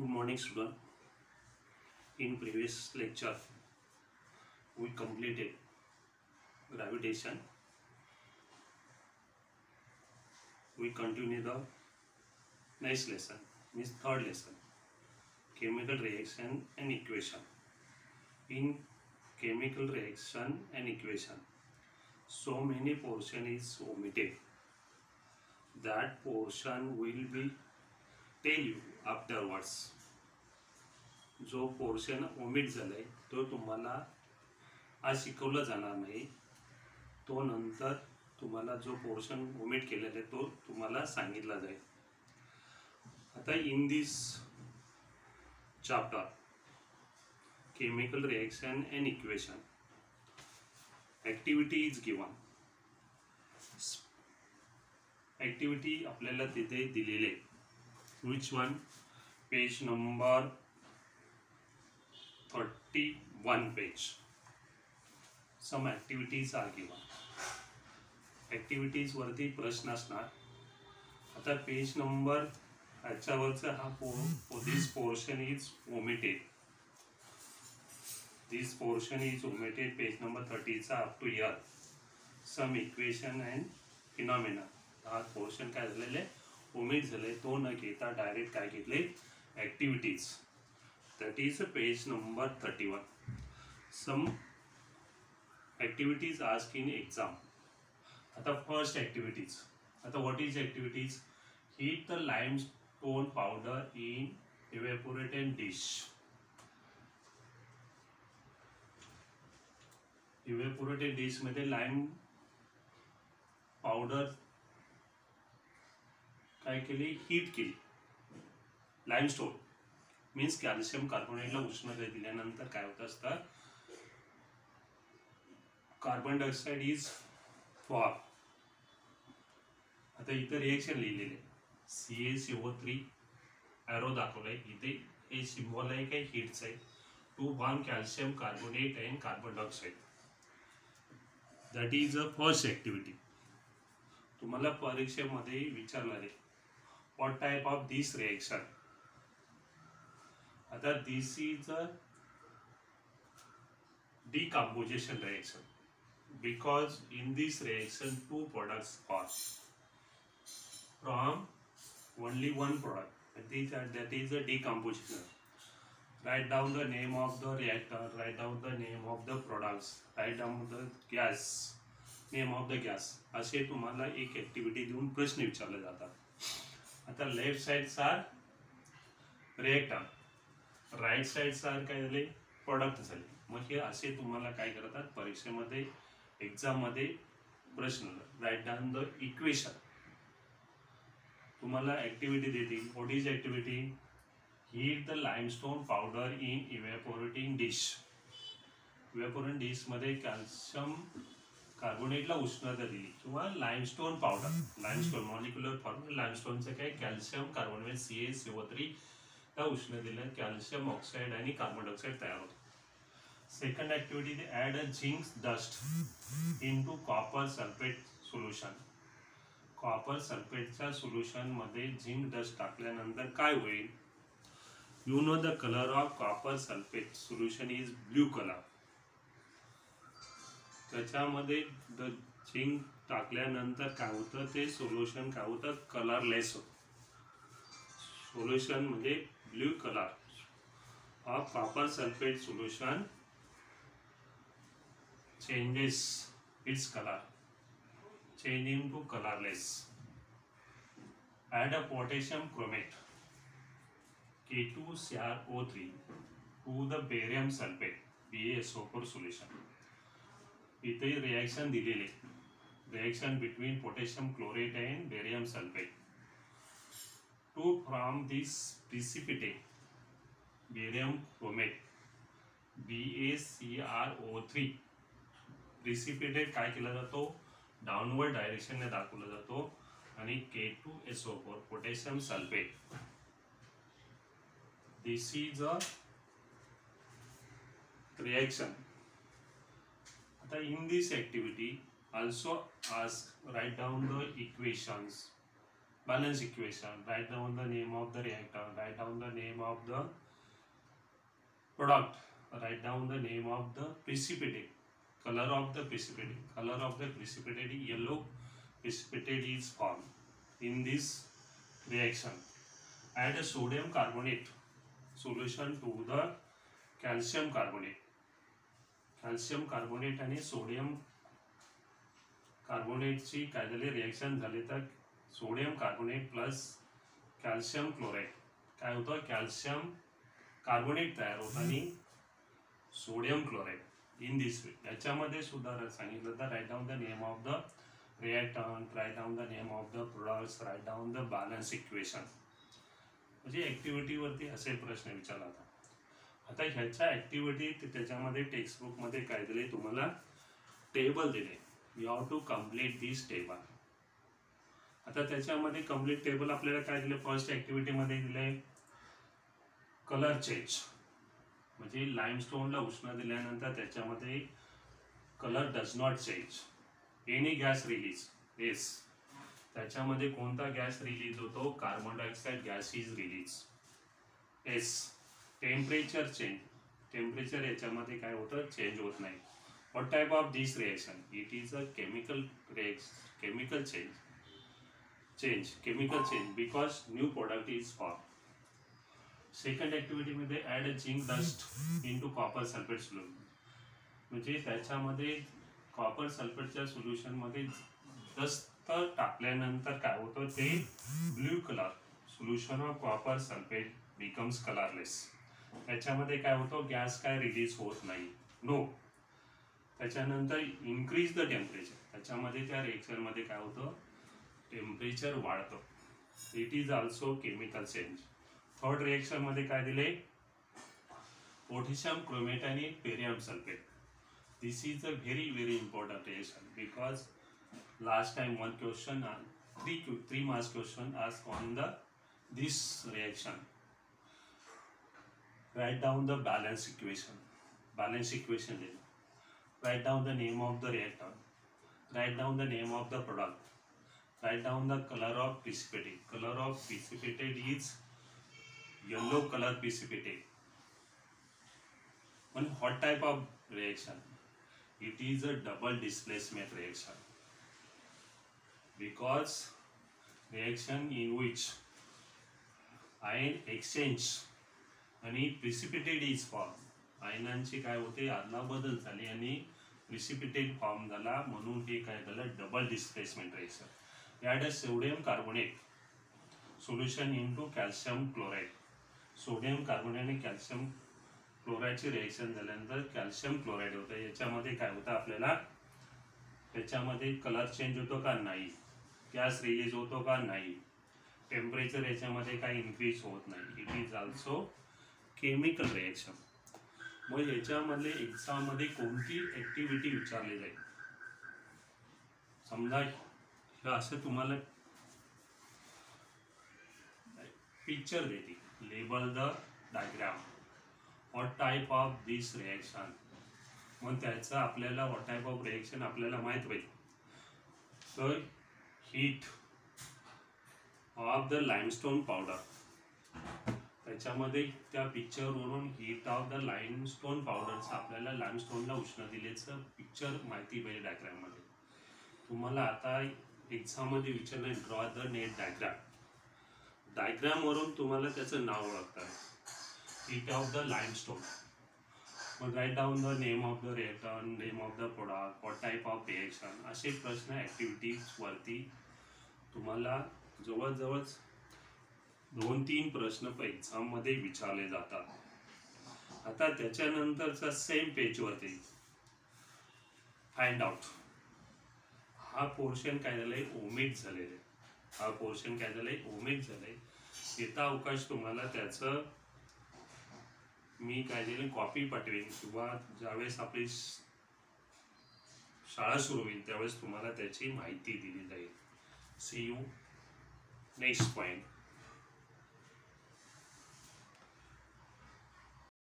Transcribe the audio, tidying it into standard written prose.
Good morning, student. In previous lecture, we completed gravitation. We continue the next lesson, means third lesson, chemical reaction and equation. In chemical reaction and equation, so many portion is omitted. That portion will be tell you afterwards. जो portion omit झालाय तो तुम्हाला आज शिकवलं जाणार नाही. तो नंतर तुम्हाला जो पोर्शन ओमिट केलेला आहे तो तुम्हाला सांगितला जाईल. आता in this chapter chemical reaction and equation activity is given. Activity आपल्याला तिथे दिलेली आहे. Which one? Page number 31 page. Some activities are given. Activities वरती प्रश्न असणार. आता पेज नंबर याच्यावरचा हा this portion is omitted. This portion is omitted. Page number 30 चा up to here. Some equation and phenomena. हा पोर्शन काय झालेले ओमिट झाले. तो न घेता डायरेक्ट काय घेतले activities. That is page number 31. Some activities asked in exam. आता first activities. आता what is activities? Heat the limestone powder in evaporated dish. Evaporated dish मध्ये lime powder काय केली? हीट केली. limestone मीन्स कॅल्शियम कार्बोनेटला उष्णता दिल्यानंतर काय होत असतं? Carbon dioxide is form. आता इथे रिएक्शन लिहिलेले CaCO3 एरो दाखवलाय. इथे हे सिम्बॉल आहे काय हीटचा आहे. To form calcium carbonate and carbon dioxide. That is a first activity. तुम्हाला परीक्षेमध्ये विचारणार आहे what type of this reaction. आता this is a decomposition reaction because in this reaction two products form from only one product. That is a decomposition. Write down the name of the reactor, write down the name of the products, write down the gas, name of the gas. असे तुम्हाला एक activity देऊन प्रश्न विचारले जातात. आता left side are reactor, right side are काय झाले प्रोडक्ट झाले. मग हे असे तुम्हाला काय करतात परीक्षेमध्ये एक्झाममध्ये प्रश्न. Write down the equation. तुम्हाला ॲक्टिव्हिटी देतील. What is activity? Heat the limestone powder in evaporating dish. Evaporating डिशमध्ये कॅल्शियम कार्बोनेटला उष्णता दिली किंवा limestone powder. Limestone molecular form लाईमस्टोनचं काय कॅल्शियम कार्बोनेट CaCO3 त्या उष्णतेला कॅल्शियम ऑक्साइड आणि कार्बन डायऑक्साइड तयार होतो. सेकंड ॲक्टिव्हिटी ते add a zinc dust into copper sulphate solution. Copper सल्फेटच्या सोल्युशनमध्ये झिंक डस्ट टाकल्यानंतर काय होईल? You know the colour of copper sulphate solution is blue colour. त्याच्यामध्ये द झिंक टाकल्यानंतर काय होतं ते सोल्युशन काय होतं कलरलेस होतं. सोल्युशन म्हणजे blue colour of copper sulphate solution changes its color, change into colorless. Add a potassium chromate K2CrO3 to the barium sulfate BaSO4 solution. इथे रिएक्शन दिलेले reaction between potassium chlorate and barium sulfate. To form this precipitate barium chromate BaCrO3 precipitate काय केला जातो downward डायरेक्शनने दाखवला जातो आणि K2SO4 potassium sulphate. This is a reaction. आता in this activity also ask write down the equations balance equation, write down the name of the reactor, write down the name of the product, write down the name of the precipitate, color of the precipitate, color of the precipitate, yellow precipitate is formed in this reaction. Add a sodium carbonate solution to the calcium carbonate. Calcium carbonate आणि sodium कार्बोनेटची काय झाले reaction झाले तर sodium carbonate plus calcium chloride काय होतं, calcium carbonate तयार होतं आणि sodium chloride in this way. याच्यामध्ये सुद्धा सांगितलं तर write down the name of the reactant, write down the name of the products, write down the balance equation. म्हणजे ॲक्टिव्हिटीवरती असे प्रश्न विचारला होता. आता ह्याच्या ॲक्टिव्हिटी त्याच्यामध्ये टेक्स्टबुकमध्ये काय दिले तुम्हाला टेबल दिले, you have to complete this table. आता त्याच्यामध्ये कम्प्लीट टेबल आपल्याला काय दिले, फर्स्ट ॲक्टिव्हिटीमध्ये दिले कलर चेंज, म्हणजे लाईमस्टोनला उष्ण दिल्यानंतर त्याच्यामध्ये colour does not change, any gas releases, त्याच्यामध्ये कोणता गॅस रिलीज होतो, carbon dioxide gas is releases. Temperature change, temperature याच्यामध्ये काय होतं चेंज होत नाही. What type of this reaction, it is a chemical chemical change because new product is form. Second ॲक्टिव्हिटीमध्ये add a zinc dust into copper sulphate solution, म्हणजे त्याच्यामध्ये copper सल्फेटच्या सोल्युशनमध्ये dust टाकल्यानंतर काय होतं ते blue colour, solution of copper sulphate becomes colourless. त्याच्यामध्ये काय होतं गॅस काय रिलीज होत नाही, नो. त्याच्यानंतर इन्क्रीज द टेम्परेचर, त्याच्यामध्ये त्या रिएक्शनमध्ये काय होतं टेम्परेचर वाढतं, it is also chemical change. Third रिएक्शनमध्ये काय दिले पोटॅशियम क्रोमेट आणि barium sulphate. This is a very important reaction because last time one question, three marks question asked on this reaction. Write down the balance equation. Write down the name of the reactor. Write down the name of the product. Write down the color of precipitate. Color of precipitate is yellow color precipitate. And what type of reaction? It is a double displacement reaction. Because reaction in which ion exchange आणि precipitate is formed, आयनांची काय होते आदला बदल झाली आणि precipitate form झाला, म्हणून हे काय झालं double displacement reaction. Add a sodium carbonate solution into calcium chloride. Sodium carbonate आणि कॅल्शियम क्लोराईडची रिएक्शन झाल्यानंतर कॅल्शियम क्लोराईड होतं. याच्यामध्ये काय होतं आपल्याला, त्याच्यामध्ये कलर चेंज होतो का नाही, गॅस रिलीज होतो का नाही, टेम्परेचर याच्यामध्ये काही इन्क्रीज होत नाही, it is also chemical reaction. मग याच्यामध्ये एक्झाममध्ये कोणती ॲक्टिव्हिटी विचारली जाईल, समजा हे असं तुम्हाला पिक्चर देते, label the diagram, what type of this reaction. मग त्याचं आपल्याला व्हॉट टाईप ऑफ रिएक्शन आपल्याला माहीत पाहिजे. तर heat of the limestone powder, त्याच्यामध्ये त्या पिक्चरवरून हीट ऑफ द लाइमस्टोन पावडरचं आपल्याला लाइमस्टोनला उष्ण दिल्याचं पिक्चर माहिती पाहिजे डायग्राममध्ये. तुम्हाला आता एक्झाममध्ये विचारलं ड्रॉ द नेट डायग्राम, डायग्रामवरून तुम्हाला त्याचं नाव ओळखतं, हीट ऑफ द लाइमस्टोन. मग write down the name of the reactor, name of the product, what type of reaction, असे प्रश्न ॲक्टिव्हिटीजवरती तुम्हाला जवळजवळ 2-3 प्रश्न एक्झाममध्ये विचारले जातात. आता त्याच्यानंतरचा सेम पेजवरती फाइंड आउट, हा पोर्शन काय झालंय ओमिट झालेलं आहे, हा पोर्शन काय झालंय ओमिट झालंय. येता अवकाश तुम्हाला त्याचं मी काय झालं कॉपी पाठवेन, किंवा ज्यावेळेस आपली शाळा सुरू होईल त्यावेळेस तुम्हाला त्याची माहिती दिली जाईल. See you next point.